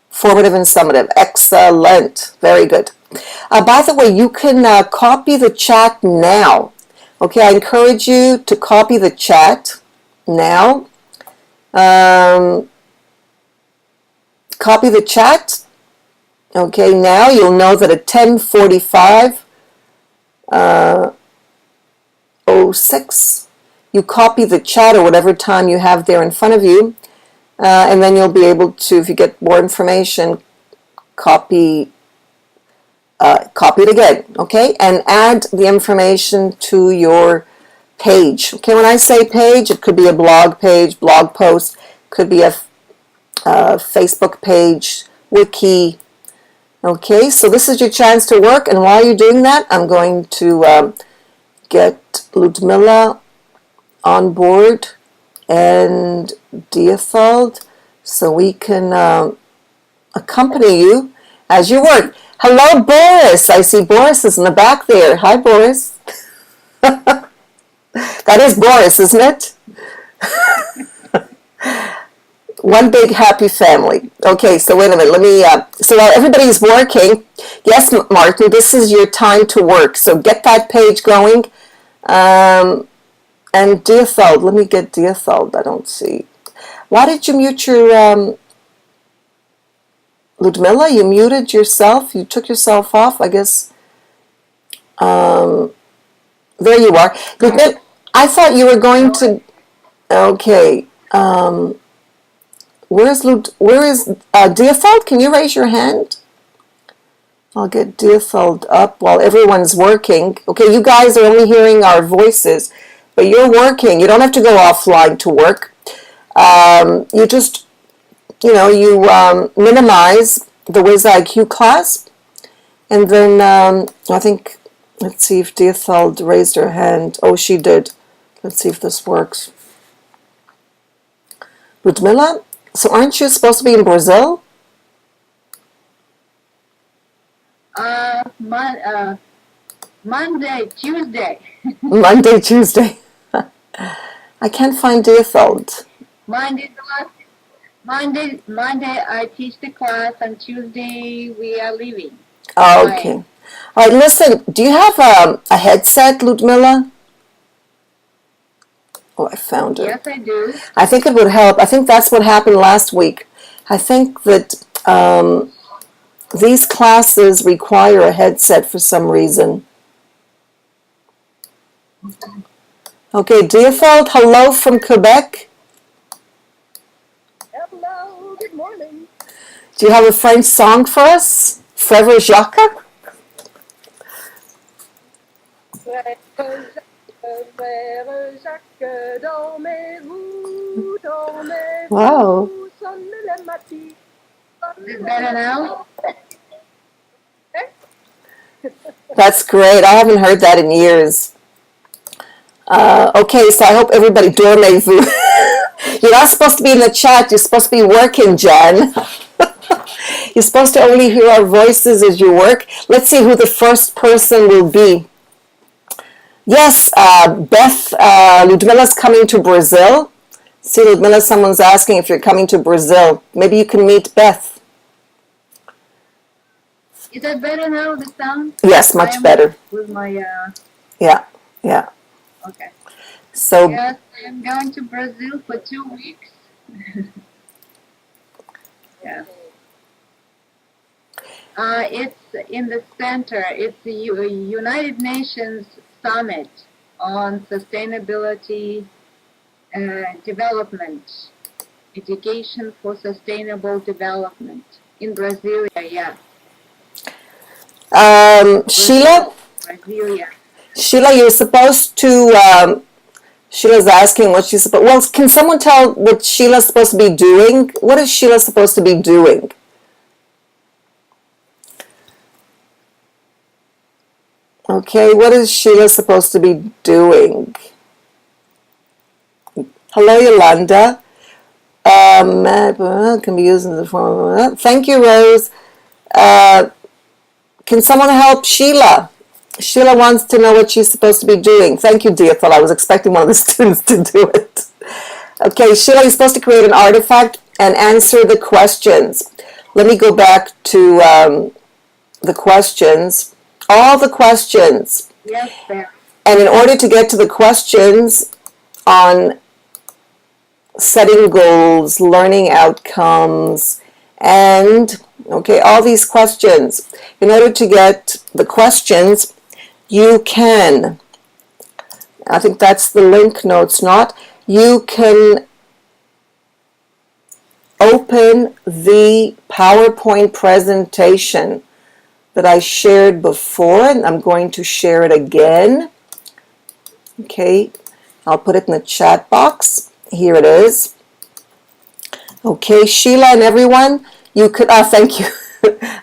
Formative and summative. Excellent. Very good. By the way, you can copy the chat now. Okay, I encourage you to copy the chat now. Copy the chat. Okay, now you'll know that at 10:45, 06, you copy the chat or whatever time you have there in front of you, and then you'll be able to, if you get more information, copy it again, okay? And add the information to your page. Okay, when I say page, it could be a blog page, blog post, could be a Facebook page, wiki. Okay, so this is your chance to work, and while you're doing that, I'm going to get Ludmila on board and Diethald so we can accompany you as you work. Hello, Boris. I see Boris is in the back there. Hi, Boris. That is Boris, isn't it? One big happy family. Okay, so wait a minute. Let me. So while everybody's working, yes, Martin, this is your time to work. So get that page going. And Diethald, let me get Diethald. I don't see. Why did you mute your Ludmila? You muted yourself. You took yourself off. I guess. There you are. Ludmila, I thought you were going to. Okay. Where is Diethald? Can you raise your hand? I'll get Diethald up while everyone's working. Okay, you guys are only hearing our voices, but you're working. You don't have to go offline to work. You just, you minimize the WizIQ class, and then I think, let's see if Diethald raised her hand. Oh, she did. Let's see if this works. Ludmila? So aren't you supposed to be in Brazil? Monday, Tuesday. Monday, Tuesday. I can't find Diethald. Monday I teach the class, and Tuesday we are leaving. Oh, okay. All right, listen, do you have a headset, Ludmila? Oh, I found it. Yes, I do. I think it would help. I think that's what happened last week. I think that these classes require a headset for some reason. Okay, Diethald, hello from Quebec. Hello, good morning. Do you have a French song for us? Frère Jacques? Wow. Is it better now? That's great. I haven't heard that in years. Okay, so I hope everybody dormez-vous. You're not supposed to be in the chat. You're supposed to be working, Jen. You're supposed to only hear our voices as you work. Let's see who the first person will be. Yes, Beth, Ludmila's coming to Brazil. See, Ludmila, someone's asking if you're coming to Brazil. Maybe you can meet Beth. Is that better now, the sound? Yes, much better. With my, Yeah. Okay. So, yes, I'm going to Brazil for 2 weeks. Yeah. It's in the center. It's the United Nations Summit on Sustainability Development, Education for Sustainable Development in Brasilia, yeah. Sheila? Brasilia. Sheila, you're supposed to, Sheila's asking what she's supposed, well, can someone tell what Sheila's supposed to be doing? What is Sheila supposed to be doing? Okay, what is Sheila supposed to be doing? Hello, Yolanda. Can be used in the form of, thank you, Rose. Can someone help Sheila? Sheila wants to know what she's supposed to be doing. Thank you, Diethald. I was expecting one of the students to do it. Okay, Sheila, you're supposed to create an artifact and answer the questions. Let me go back to the questions. All the questions. Yes, sir. And in order to get to the questions on setting goals, learning outcomes, and, okay, all these questions. In order to get the questions, you can, I think that's the link, no it's not, you can open the PowerPoint presentation that I shared before, and I'm going to share it again. Okay, I'll put it in the chat box. Here it is. Okay, Sheila and everyone, you could, thank you.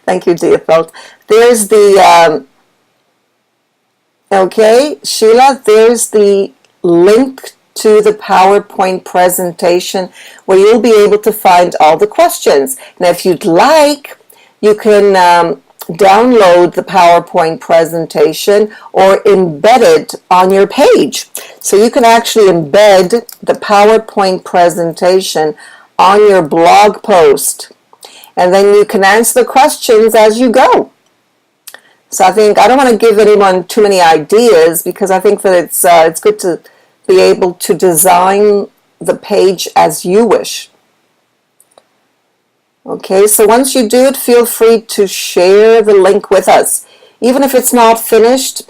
Thank you, Diafelt. There's the, okay, Sheila, there's the link to the PowerPoint presentation where you'll be able to find all the questions. Now, if you'd like, you can download the PowerPoint presentation or embed it on your page. So you can actually embed the PowerPoint presentation on your blog post, and then you can answer the questions as you go. So I don't want to give anyone too many ideas, because I think that it's good to be able to design the page as you wish. Okay, so once you do it, feel free to share the link with us. Even if it's not finished,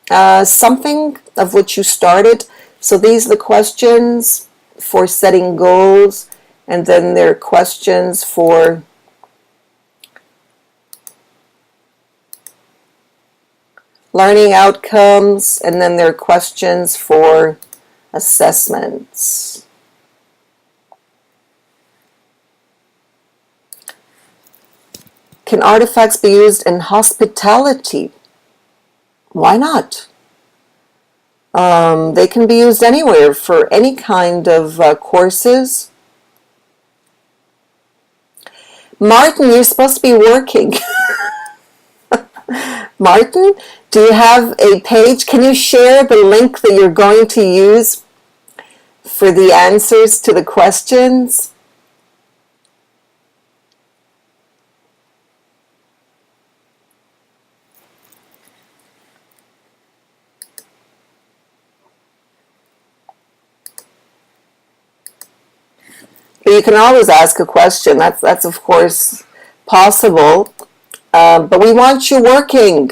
something of which you started. So these are the questions for setting goals, and then there are questions for learning outcomes, and then there are questions for assessments. Can artifacts be used in hospitality? Why not? They can be used anywhere for any kind of courses. Martin, you're supposed to be working. Martin, do you have a page? Can you share the link that you're going to use for the answers to the questions? But you can always ask a question. That's of course possible. But we want you working.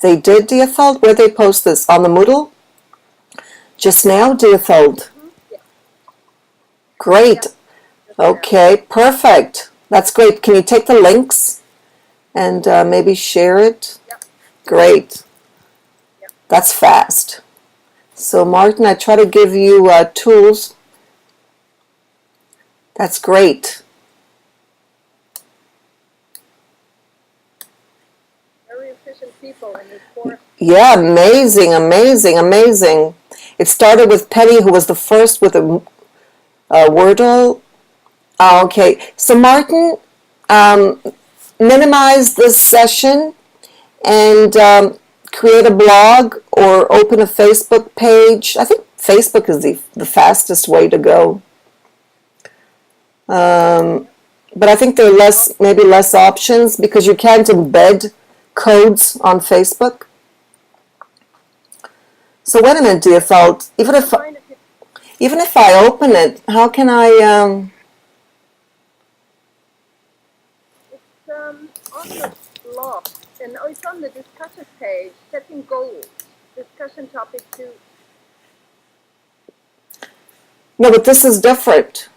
They did, Diafeld? Where they post this? On the Moodle? Just now, Diafeld? Great. Okay, perfect. That's great. Can you take the links and maybe share it? Great. That's fast. So Martin, I try to give you tools. That's great. Very efficient people in this course. Yeah, amazing, amazing, amazing. It started with Penny, who was the first with a Wordle. Okay, so Martin, minimize this session and create a blog or open a Facebook page. I think Facebook is the fastest way to go. But I think there are maybe less options, because you can't embed codes on Facebook. So wait a minute, Diafeld. Even if I open it, how can I? It's on the blog, and it's on the discussion page. Setting goals, discussion topic 2. No, but this is different.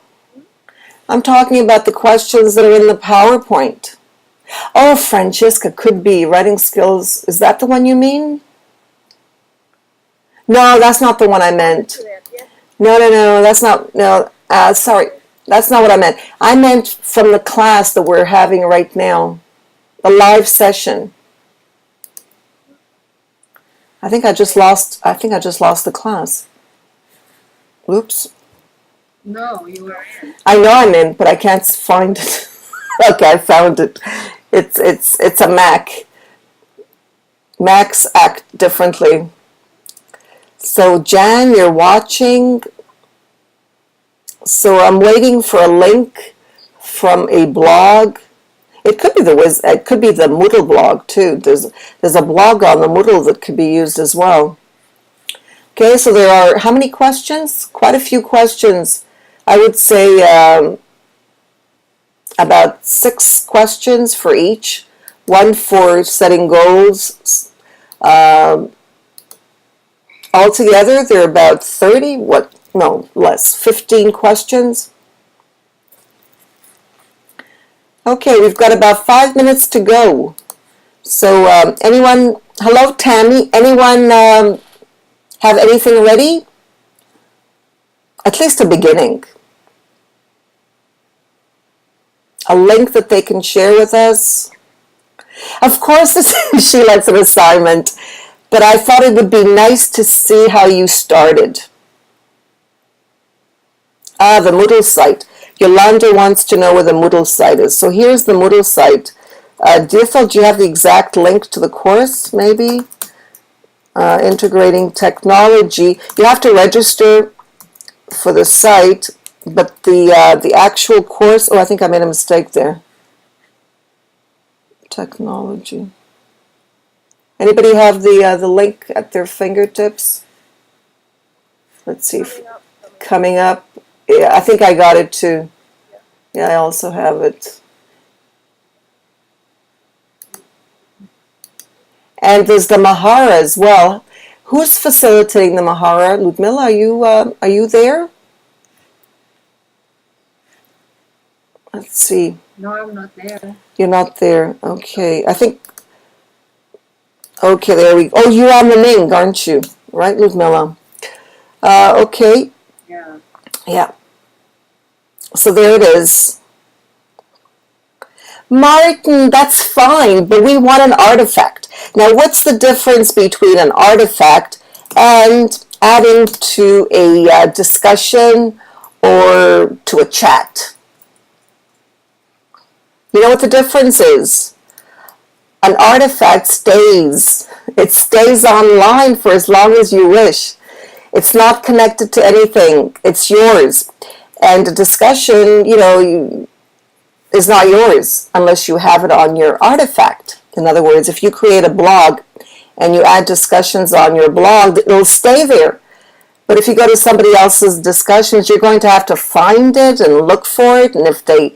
I'm talking about the questions that are in the PowerPoint. Oh, Francesca, could be writing skills. Is that the one you mean? No, that's not the one I meant. No, that's not, no, sorry. That's not what I meant. I meant from the class that we're having right now. The live session. I think I just lost the class. Oops. No, you are in. I know I'm in, but I can't find it. Okay, I found it. It's a Mac. Macs act differently. So Jan, you're watching. So I'm waiting for a link from a blog. It could be the Moodle blog too. There's a blog on the Moodle that could be used as well. Okay, so there are how many questions? Quite a few questions. I would say about 6 questions for each. One for setting goals. Altogether, there are about 30. Less. 15 questions. Okay, we've got about 5 minutes to go. So anyone hello, Tammy. Anyone have anything ready? At least a beginning. A link that they can share with us. Of course, Sheila, it's an assignment, but I thought it would be nice to see how you started. The Moodle site. Yolanda wants to know where the Moodle site is. So here's the Moodle site. Deerfield, do you have the exact link to the course, maybe? Integrating technology. You have to register for the site, but the actual course, I think I made a mistake there. Technology. Anybody have the link at their fingertips? Let's see. Coming up. Yeah, I think I got it too. Yeah, I also have it. And there's the Mahara as well. Who's facilitating the Mahara? Ludmila, are you there? Let's see. No, I'm not there. You're not there. Okay. I think. Okay, there we go. Oh, you're on the Ning, aren't you? Right, Ludmila? Okay. Yeah. Yeah. So there it is. Martin, that's fine, but we want an artifact. Now, what's the difference between an artifact and adding to a discussion or to a chat? You know what the difference is? An artifact stays. It stays online for as long as you wish. It's not connected to anything. It's yours. And a discussion, is not yours unless you have it on your artifact. In other words, if you create a blog and you add discussions on your blog, it'll stay there. But if you go to somebody else's discussions, you're going to have to find it and look for it. And if they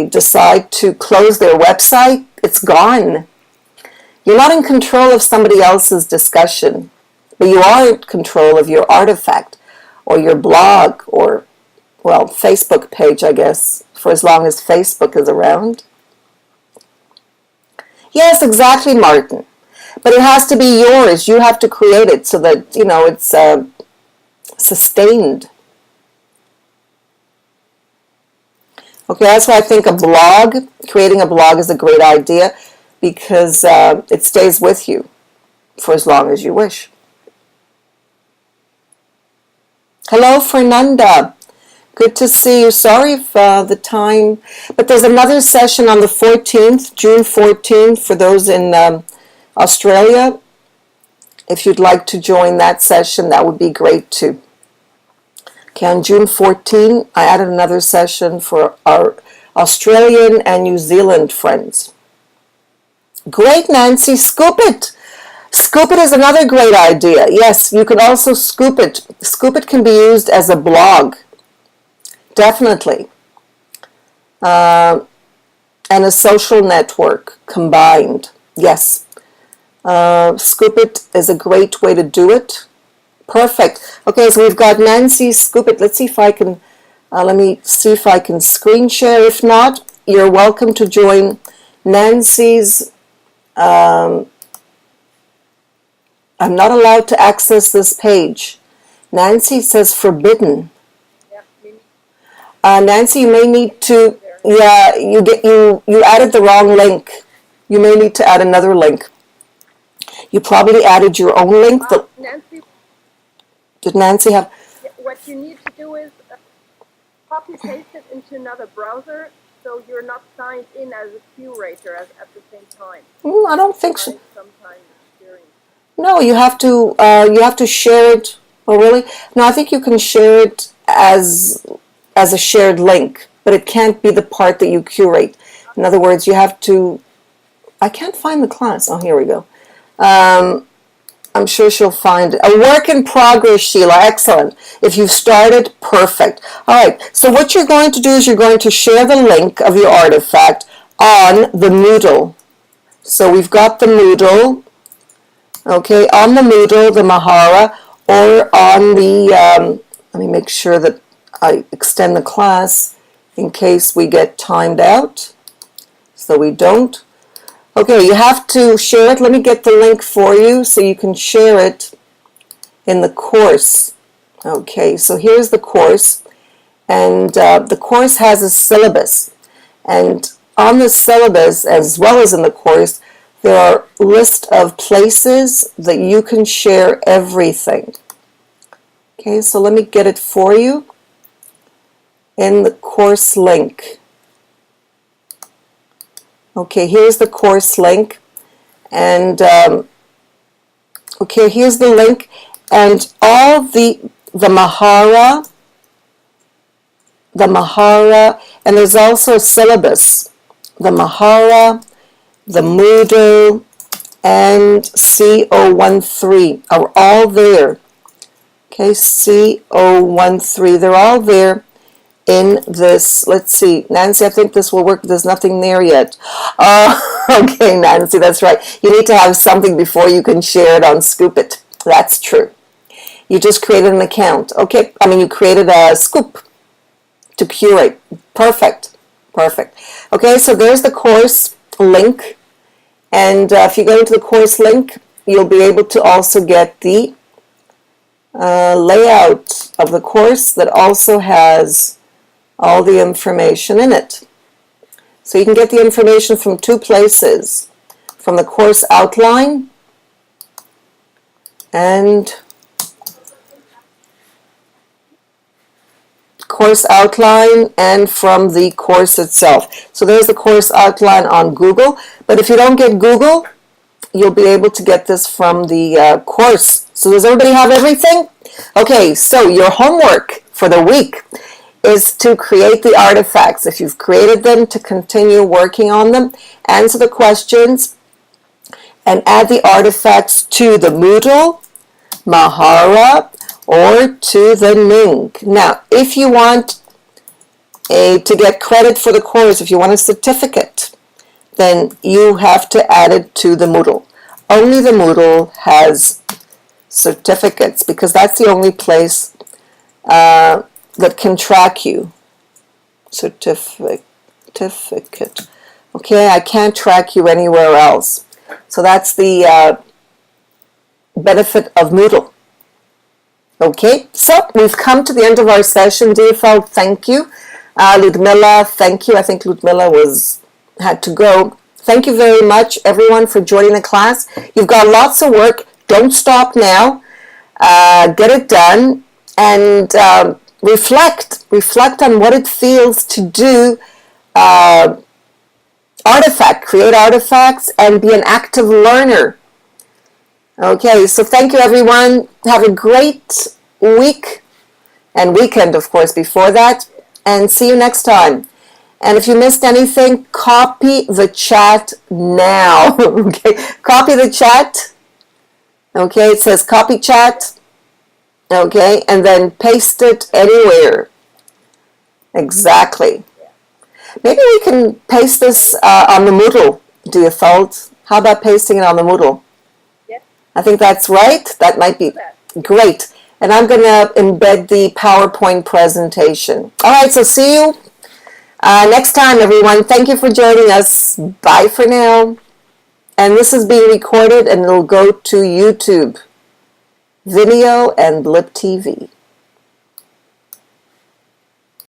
decide to close their website, it's gone. You're not in control of somebody else's discussion, but you are in control of your artifact or your blog or, Facebook page, I guess, for as long as Facebook is around. Yes, exactly, Martin. But it has to be yours. You have to create it so that, it's sustained. Okay, that's why I think creating a blog is a great idea because it stays with you for as long as you wish. Hello, Fernanda. Good to see you. Sorry if the time, but there's another session on the 14th, June 14th, for those in Australia. If you'd like to join that session, that would be great too. Okay, on June 14, I added another session for our Australian and New Zealand friends. Great, Nancy. Scoop it. Scoop it is another great idea. Yes, you can also scoop it. Scoop it can be used as a blog. Definitely. And a social network combined. Yes. Scoop it is a great way to do it. Perfect. Okay, so we've got Nancy Scoop it. Let's see if I can, let me see if I can screen share. If not, you're welcome to join Nancy's, I'm not allowed to access this page. Nancy says forbidden. Nancy, you may need to, you added the wrong link. You may need to add another link. You probably added your own link. Nancy, did Nancy have? what you need to do is copy paste it into another browser so you're not signed in as a curator at the same time. I don't think so. Sometimes experience. No, you have to share it. Oh, really? No, I think you can share it as a shared link, but it can't be the part that you curate. In other words, you have to. I can't find the class. Oh, here we go. I'm sure she'll find it. A work in progress, Sheila. Excellent. If you've started, perfect. All right. So what you're going to do is you're going to share the link of your artifact on the Moodle. So we've got the Moodle. Okay, on the Moodle, the Mahara, or on the, let me make sure that I extend the class in case we get timed out, so we don't. Okay, you have to share it. Let me get the link for you so you can share it in the course. Okay, so here's the course, and the course has a syllabus. And on the syllabus, as well as in the course, there are a list of places that you can share everything. Okay, so let me get it for you in the course link. Okay, here's the course link, and okay, here's the link, and all the Mahara, and there's also a syllabus. The Mahara, the Moodle, and CO13 are all there. Okay, CO13, they're all there in this. Let's see, Nancy, I think this will work. There's nothing there yet. Okay, Nancy, that's right. You need to have something before you can share it on Scoop It. That's true. You just created an account. Okay, I mean, you created a Scoop to curate. Perfect. Perfect. Okay, so there's the course link. And if you go into the course link, you'll be able to also get the layout of the course that also has all the information in it. So you can get the information from two places, from the course outline and from the course itself. So there's the course outline on Google, but if you don't get Google, you'll be able to get this from the course. So does everybody have everything? Okay, so your homework for the week is to create the artifacts. If you've created them, to continue working on them, answer the questions, and add the artifacts to the Moodle, Mahara, or to the Ning. Now, if you want to get credit for the course, if you want a certificate, then you have to add it to the Moodle. Only the Moodle has certificates because that's the only place that can track you. Certificate. Okay, I can't track you anywhere else. So that's the benefit of Moodle. Okay, so we've come to the end of our session. Dearfeld, thank you. Ludmilla, thank you. I think Ludmilla had to go. Thank you very much, everyone, for joining the class. You've got lots of work. Don't stop now. Get it done and reflect on what it feels to do create artifacts and be an active learner. Okay, so thank you, everyone. Have a great week and weekend, of course, before that, and see you next time. And if you missed anything, copy the chat now. Okay, copy the chat. Okay, it says copy chat. Okay, and then paste it anywhere. Exactly. Maybe we can paste this on the Moodle, Default. How about pasting it on the Moodle? Yes. I think that's right. That might be great. And I'm going to embed the PowerPoint presentation. All right, so see you next time, everyone. Thank you for joining us. Bye for now. And this is being recorded, and it'll go to YouTube, Vimeo, and Blip TV.